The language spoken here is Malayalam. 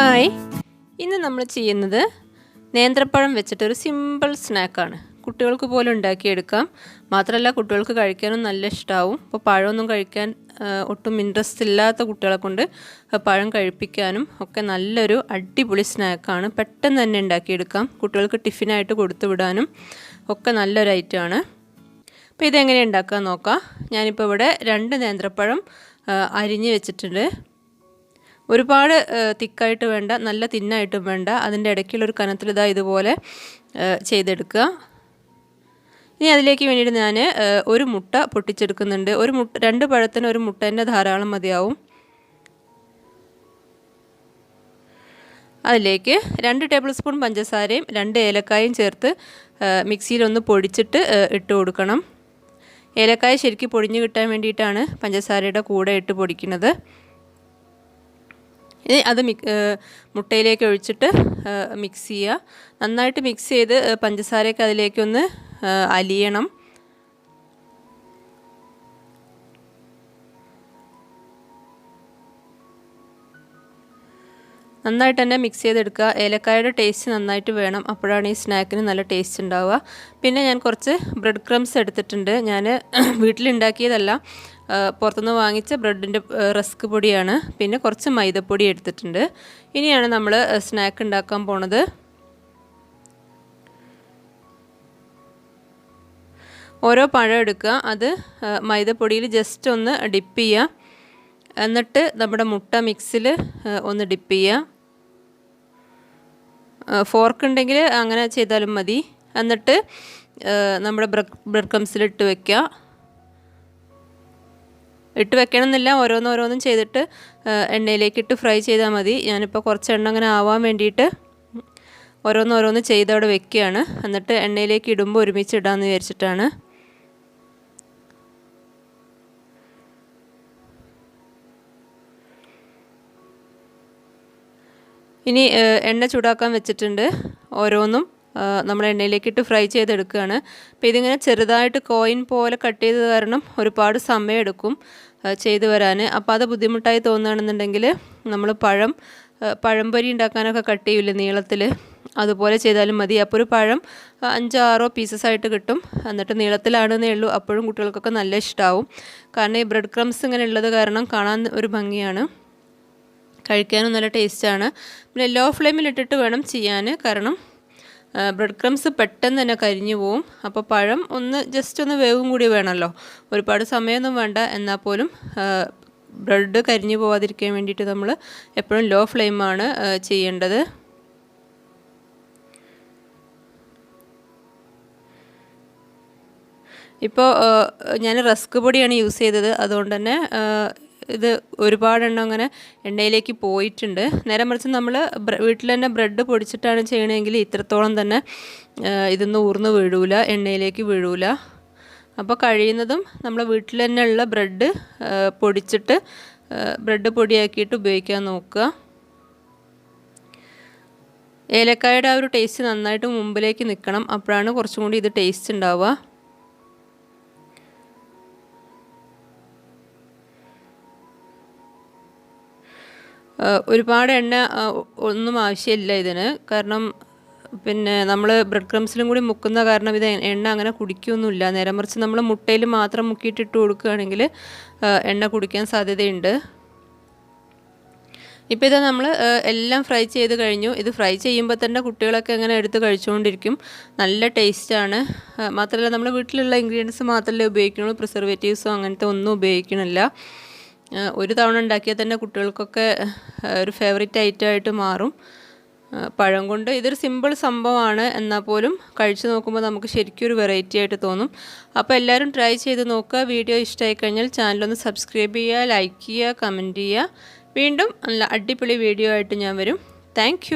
ഹായ്, ഇന്ന് നമ്മൾ ചെയ്യുന്നത് നേന്ത്രപ്പഴം വെച്ചിട്ടൊരു സിമ്പിൾ സ്നാക്കാണ്. കുട്ടികൾക്ക് പോലും ഉണ്ടാക്കിയെടുക്കാം. മാത്രമല്ല കുട്ടികൾക്ക് കഴിക്കാനും നല്ല ഇഷ്ടമാവും. അപ്പോൾ പഴമൊന്നും കഴിക്കാൻ ഒട്ടും ഇൻട്രസ്റ്റ് ഇല്ലാത്ത കുട്ടികളെ കൊണ്ട് പഴം കഴിപ്പിക്കാനും ഒക്കെ നല്ലൊരു അടിപൊളി സ്നാക്കാണ്. പെട്ടെന്ന് തന്നെ ഉണ്ടാക്കിയെടുക്കാം. കുട്ടികൾക്ക് ടിഫിനായിട്ട് കൊടുത്തു വിടാനും ഒക്കെ നല്ലൊരു ഐറ്റമാണ്. അപ്പോൾ ഇതെങ്ങനെ ഉണ്ടാക്കാൻ നോക്കാം. ഞാനിപ്പോൾ ഇവിടെ 2 നേന്ത്രപ്പഴം അരിഞ്ഞ് വെച്ചിട്ടുണ്ട്. ഒരുപാട് തിക്കായിട്ട് വേണ്ട, നല്ല തിന്നായിട്ടും വേണ്ട. അതിൻ്റെ ഇടയ്ക്കുള്ളൊരു കനത്തിൽ ഇതുപോലെ ചെയ്തെടുക്കുക. ഇനി അതിലേക്ക് വേണ്ടിയിട്ട് ഞാൻ ഒരു മുട്ട പൊട്ടിച്ചെടുക്കുന്നുണ്ട്. 2 പഴത്തിന് ഒരു മുട്ടേൻ്റെ ധാരാളം മതിയാവും. അതിലേക്ക് 2 ടേബിൾ സ്പൂൺ പഞ്ചസാരയും 2 ഏലക്കായും ചേർത്ത് മിക്സിയിലൊന്ന് പൊടിച്ചിട്ട് ഇട്ട് കൊടുക്കണം. ഏലക്കായ ശരിക്കും പൊടിഞ്ഞ് കിട്ടാൻ വേണ്ടിയിട്ടാണ് പഞ്ചസാരയുടെ കൂടെ ഇട്ട് പൊടിക്കുന്നത്. ഇനി അത് മുട്ടയിലേക്ക് ഒഴിച്ചിട്ട് മിക്സ് ചെയ്യുക. നന്നായിട്ട് മിക്സ് ചെയ്ത് പഞ്ചസാരയൊക്കെ അതിലേക്കൊന്ന് അലിയണം. നന്നായിട്ട് തന്നെ മിക്സ് ചെയ്തെടുക്കുക. ഏലക്കായുടെ ടേസ്റ്റ് നന്നായിട്ട് വേണം, അപ്പോഴാണ് ഈ സ്നാക്കിന് നല്ല ടേസ്റ്റ് ഉണ്ടാവുക. പിന്നെ ഞാൻ കുറച്ച് ബ്രെഡ് ക്രംസ് എടുത്തിട്ടുണ്ട്. ഞാൻ വീട്ടിലുണ്ടാക്കിയതല്ല, പുറത്തുനിന്ന് വാങ്ങിച്ച ബ്രെഡിൻ്റെ റസ്ക് പൊടിയാണ്. പിന്നെ കുറച്ച് മൈദപ്പൊടി എടുത്തിട്ടുണ്ട്. ഇനിയാണ് നമ്മൾ സ്നാക്ക് ഉണ്ടാക്കാൻ പോണത്. ഓരോ പഴം എടുക്കുക, അത് മൈദപ്പൊടിയിൽ ജസ്റ്റ് ഒന്ന് ഡിപ്പ് ചെയ്യുക. എന്നിട്ട് നമ്മുടെ മുട്ട മിക്സിൽ ഒന്ന് ഡിപ്പ് ചെയ്യുക. ഫോർക്ക് ഉണ്ടെങ്കിൽ അങ്ങനെ ചെയ്താലും മതി. എന്നിട്ട് നമ്മുടെ ബ്രെഡ് ക്രംസിലിട്ട് വെക്കുക. ഇട്ട് വെക്കണമെന്നില്ല, ഓരോന്നും ചെയ്തിട്ട് എണ്ണയിലേക്കിട്ട് ഫ്രൈ ചെയ്താൽ മതി. ഞാനിപ്പോൾ കുറച്ച് എണ്ണ അങ്ങനെ ആവാൻ വേണ്ടിയിട്ട് ഓരോന്ന് ചെയ്ത് അവിടെ വെക്കുകയാണ്. എന്നിട്ട് എണ്ണയിലേക്ക് ഇടുമ്പോൾ ഒരുമിച്ച് ഇടാമെന്ന് വിചാരിച്ചിട്ടാണ്. ഇനി എണ്ണ ചൂടാക്കാൻ വെച്ചിട്ടുണ്ട്. ഓരോന്നും നമ്മൾ എണ്ണയിലേക്കിട്ട് ഫ്രൈ ചെയ്തെടുക്കുകയാണ്. അപ്പോൾ ഇതിങ്ങനെ ചെറുതായിട്ട് കോയിൻ പോലെ കട്ട് ചെയ്തത് കാരണം ഒരുപാട് സമയം എടുക്കും ചെയ്തു വരാൻ. അപ്പോൾ അത് ബുദ്ധിമുട്ടായി തോന്നുകയാണെന്നുണ്ടെങ്കിൽ നമ്മൾ പഴംപൊരി ഉണ്ടാക്കാനൊക്കെ കട്ട് ചെയ്യില്ലേ നീളത്തിൽ, അതുപോലെ ചെയ്താലും മതി. അപ്പോൾ ഒരു പഴം 5-6 പീസസ് ആയിട്ട് കിട്ടും. എന്നിട്ട് നീളത്തിലാണെന്നേ ഉള്ളൂ. അപ്പോഴും കുട്ടികൾക്കൊക്കെ നല്ല ഇഷ്ടമാവും. കാരണം ഈ ബ്രെഡ് ക്രംസ് ഇങ്ങനെ ഉള്ളത് കാരണം കാണാൻ ഒരു ഭംഗിയാണ്, കഴിക്കാനും നല്ല ടേസ്റ്റാണ്. പിന്നെ ലോ ഫ്ലെയിമിലിട്ടിട്ട് വേണം ചെയ്യാൻ, കാരണം ബ്രെഡ് ക്രംസ് പെട്ടെന്ന് തന്നെ കരിഞ്ഞു പോവും. അപ്പോൾ പഴം ജസ്റ്റ് ഒന്ന് വേവും കൂടി വേണമല്ലോ, ഒരുപാട് സമയമൊന്നും വേണ്ട. എന്നാൽ പോലും ബ്രെഡ് കരിഞ്ഞു പോവാതിരിക്കാൻ വേണ്ടിയിട്ട് നമ്മൾ എപ്പോഴും ലോ ഫ്ലെയിമാണ് ചെയ്യേണ്ടത്. ഇപ്പോൾ ഞാൻ റസ്ക് പൊടിയാണ് യൂസ് ചെയ്തത്. അതുകൊണ്ട് തന്നെ ഇത് ഒരുപാടെണ്ണം അങ്ങനെ എണ്ണയിലേക്ക് പോയിട്ടുണ്ട്. നേരെ മറിച്ച് നമ്മൾ വീട്ടിൽ തന്നെ ബ്രെഡ് പൊടിച്ചിട്ടാണ് ചെയ്യണമെങ്കിൽ ഇത്രത്തോളം തന്നെ ഇതൊന്നും ഊർന്ന് വീഴൂല, എണ്ണയിലേക്ക് വീഴൂല. അപ്പോൾ കഴിയുന്നതും നമ്മൾ വീട്ടിൽ തന്നെ ഉള്ള ബ്രെഡ് പൊടിച്ചിട്ട് ബ്രെഡ് പൊടിയാക്കിയിട്ട് ഉപയോഗിക്കാൻ നോക്കുക. ഏലക്കായുടെ ആ ഒരു ടേസ്റ്റ് നന്നായിട്ട് മുമ്പിലേക്ക് നിൽക്കണം, അപ്പോഴാണ് കുറച്ചും കൂടി ഇത് ടേസ്റ്റ് ഉണ്ടാവുക. ഒരുപാട് എണ്ണ ഒന്നും ആവശ്യമില്ല ഇതിന്, കാരണം പിന്നെ നമ്മൾ ബ്രെഡ് ക്രംസിലും കൂടി മുക്കുന്ന കാരണം ഇത് എണ്ണ അങ്ങനെ കുടിക്കുകയൊന്നുമില്ല. നേരെ മറിച്ച് നമ്മൾ മുട്ടയിൽ മാത്രം മുക്കിയിട്ടിട്ട് കൊടുക്കുകയാണെങ്കിൽ എണ്ണ കുടിക്കാൻ സാധ്യതയുണ്ട്. ഇപ്പോൾ ഇത് നമ്മൾ എല്ലാം ഫ്രൈ ചെയ്ത് കഴിഞ്ഞു. ഇത് ഫ്രൈ ചെയ്യുമ്പോൾ തന്നെ കുട്ടികളൊക്കെ അങ്ങനെ എടുത്ത് കഴിച്ചുകൊണ്ടിരിക്കും. നല്ല ടേസ്റ്റാണ്. മാത്രമല്ല നമ്മൾ വീട്ടിലുള്ള ഇൻഗ്രീഡിയൻസ് മാത്രമല്ലേ ഉപയോഗിക്കുന്നുള്ളൂ, പ്രിസർവേറ്റീവ്സോ അങ്ങനത്തെ ഒന്നും ഉപയോഗിക്കണില്ല. ഒരു തവണ ഉണ്ടാക്കിയാൽ തന്നെ കുട്ടികൾക്കൊക്കെ ഒരു ഫേവറേറ്റ് ഐറ്റമായിട്ട് മാറും. പഴം കൊണ്ട് ഇതൊരു സിമ്പിൾ സംഭവമാണ്, എന്നാൽ പോലും കഴിച്ചു നോക്കുമ്പോൾ നമുക്ക് ശരിക്കും ഒരു വെറൈറ്റി ആയിട്ട് തോന്നും. അപ്പോൾ എല്ലാവരും ട്രൈ ചെയ്ത് നോക്കുക. വീഡിയോ ഇഷ്ടമായി കഴിഞ്ഞാൽ ചാനലൊന്ന് സബ്സ്ക്രൈബ് ചെയ്യുക, ലൈക്ക് ചെയ്യുക, കമൻറ്റ് ചെയ്യുക. വീണ്ടും നല്ല അടിപൊളി വീഡിയോ ആയിട്ട് ഞാൻ വരും. താങ്ക്